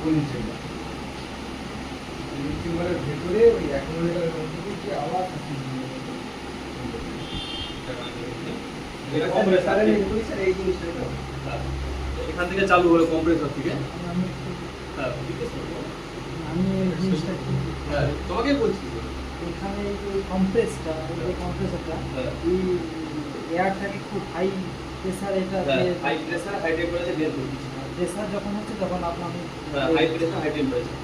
Cooling chamber. Cooling চেম্বারের ভেতরে ওই অ্যাকোমোডেটরের মধ্যে দিয়ে যে আবার কম্প্রেসারের এই জিনিসটা এখান থেকে চালু হলো কম্প্রেসর থেকে। হ্যাঁ আমি এই জিনিসটা কি হ্যাঁ তোমাকে বলছি এখানে এই যে কম্প্রেসরটা এই এয়ারটাকে খুব হাই প্রেসার এটা হাই প্রেসার হাই টেম্পারেচার বের করছি। প্রেসার যখন হচ্ছে তখন আপনার হাই প্রেসার হাই টেম্পারেচার